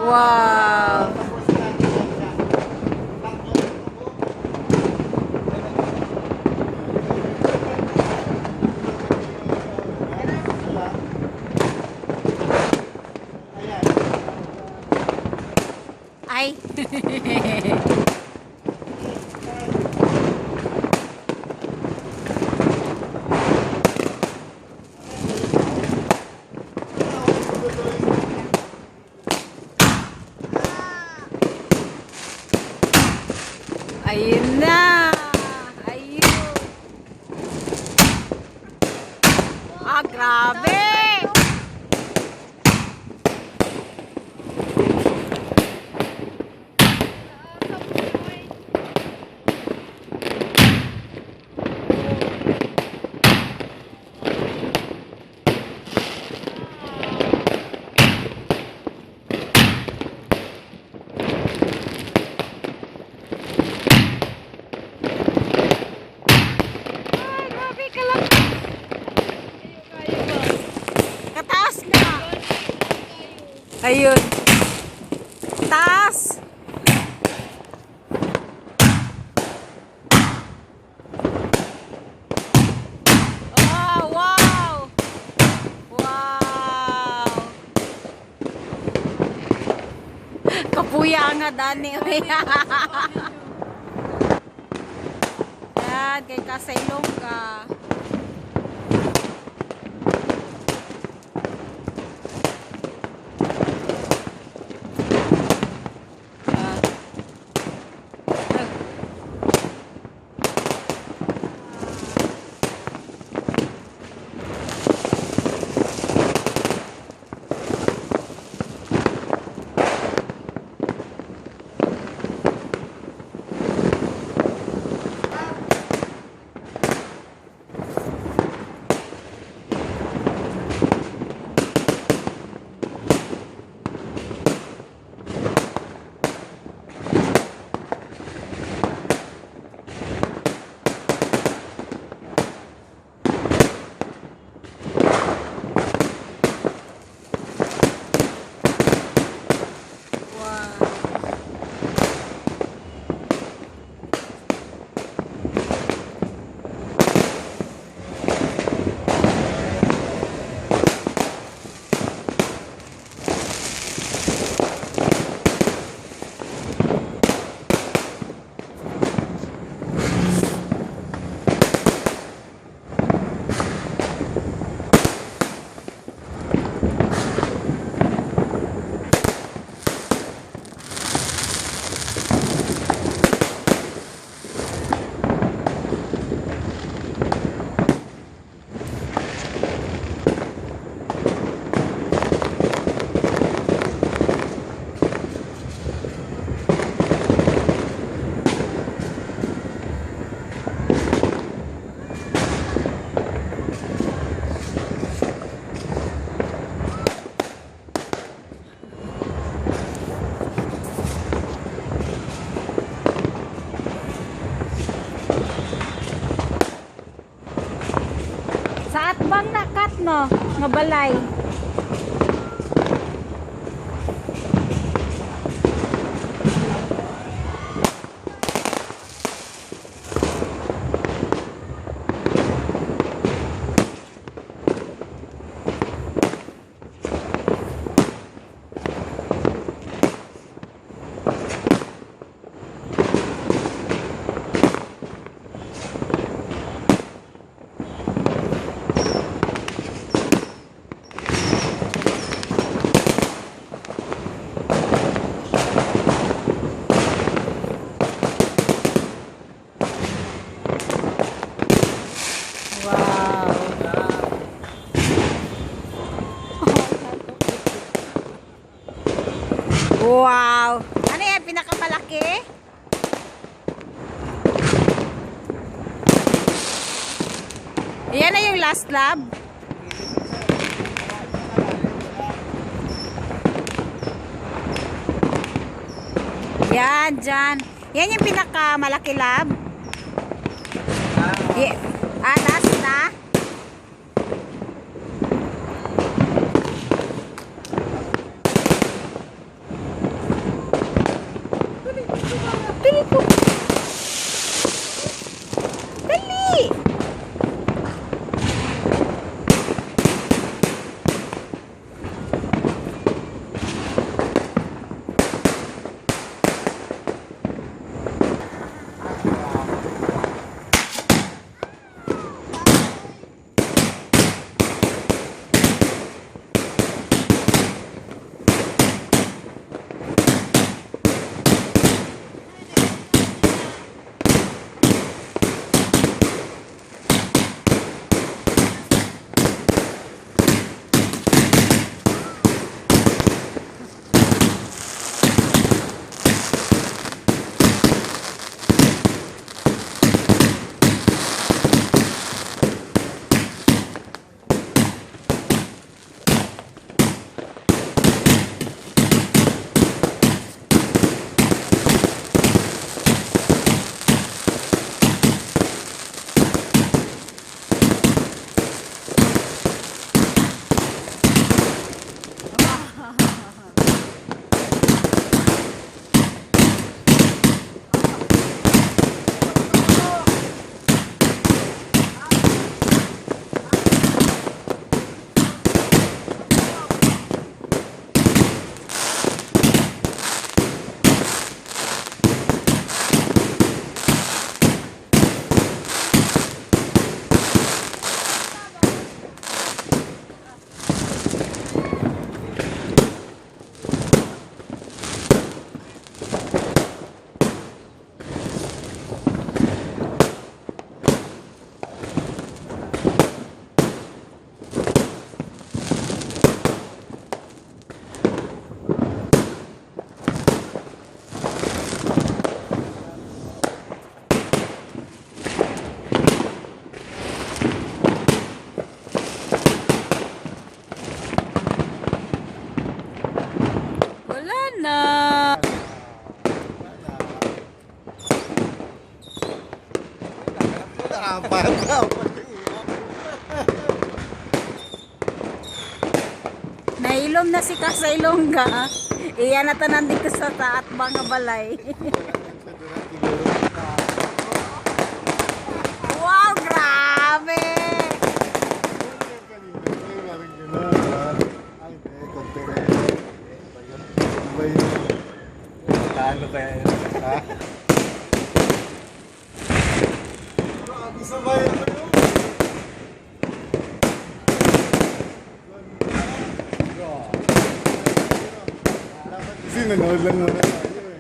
Wow. Ay. Ayun na. Ayun. Ah, grabe. Ay, grabe ka lang. Kataas na. Ayun. Taas. Oh, wow. Wow. Kapuya nga dani. Yan, kay kasaylong ka. Sa atbang nakat no, nga balay. Wow! Ano yan? Pinakamalaki? Yan na yung last lab? Yan, dyan. Yan yung pinakamalaki lab? Taas na? Wala na. Nailom na si Kasailongga. Iyan na tanan dito sa taat mga balay. Wow, grabe! Ano kaya yun? Ha? Grabe sa bayan mo yun. Kasi nanood lang muna tayo eh.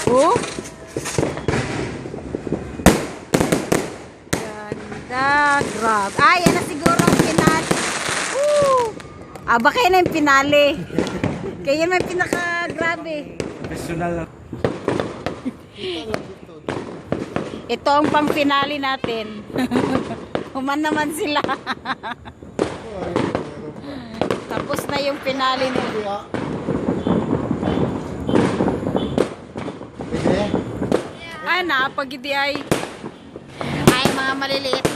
Wow! Oh? Ganda! Grabe! Ay, yan na siguro ang pinali. Woo! Ah, baka yan na yung pinali. Kaya yan may pinaka-grabe. Professional na. Ito ang pang-finale natin. Human naman sila. Tapos na yung finale nila. Ay, napag hindi ay mga maliliit.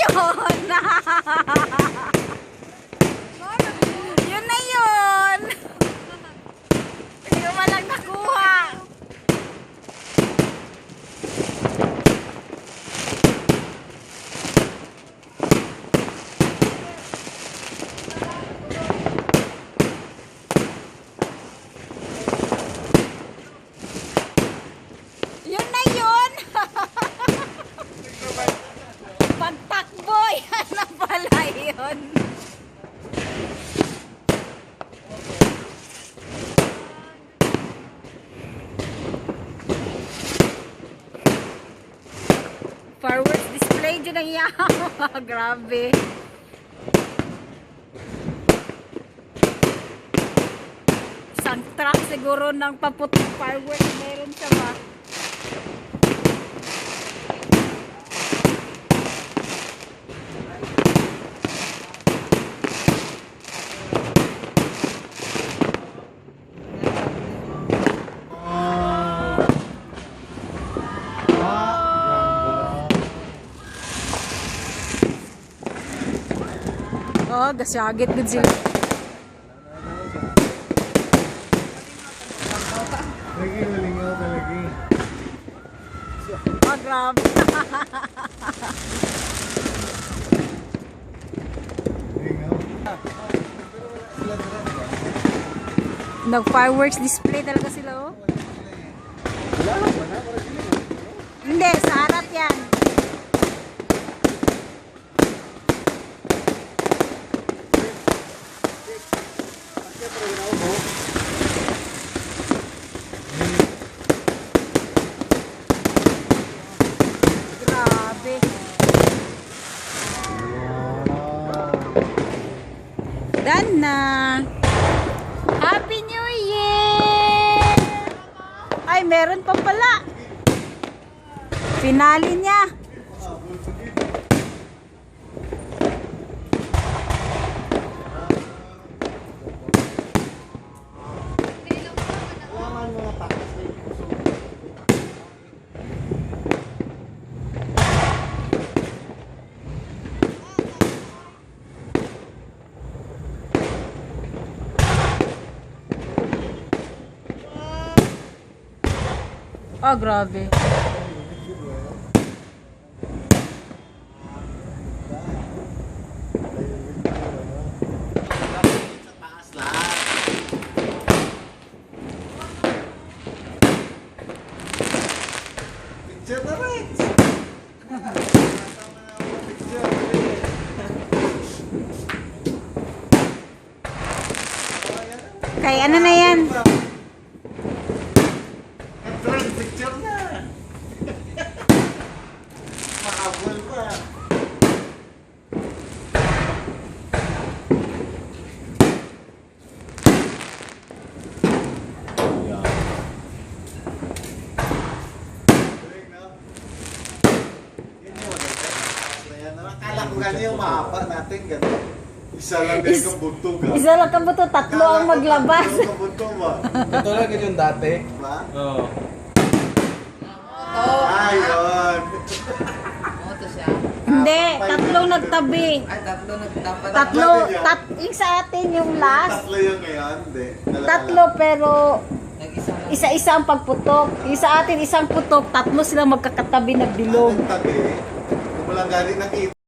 yun! Yun na yun! Hindi ko malang nakuha. Yun na yun! Pagtakbo, yan na pala yun. Fireworks display dyan ang yawa. Grabe. Isang truck siguro ng paputong fireworks meron siya ba? Oh, gasyagit gud sila. Lagi, malingaw talaga. Oh, grabe. Malingaw. Nag-fireworks display talaga sila, oh. Hindi, sa harap yan. Grabe. Done na. Happy New Year! Ay, meron pa pala. Finale niya. Oh, grabe. Picture na rin. Kay ano na yan? Picture na. Mahabol pa. Akala ko ganyan yung mahaba natin, gano'n. Isa lang din yung buto ka. Isa lang kabuto, tatlo ang maglabas. Tatlo ang buto ba? Katulad ka yung dati. Ba? Oo. Ayun. Hindi, tatlong nagtabi. Ay, tatlo nagtapat. Tatlo, yung sa atin yung last. Tatlo yung ngayon, hindi. Dalawa Tatlo lang. pero Nag-isa lang. isa-isa ang pagputok. Yung sa atin isang putok, tatlo sila magkakatabi na bilog. Ang tabi, kung walang galing nakita.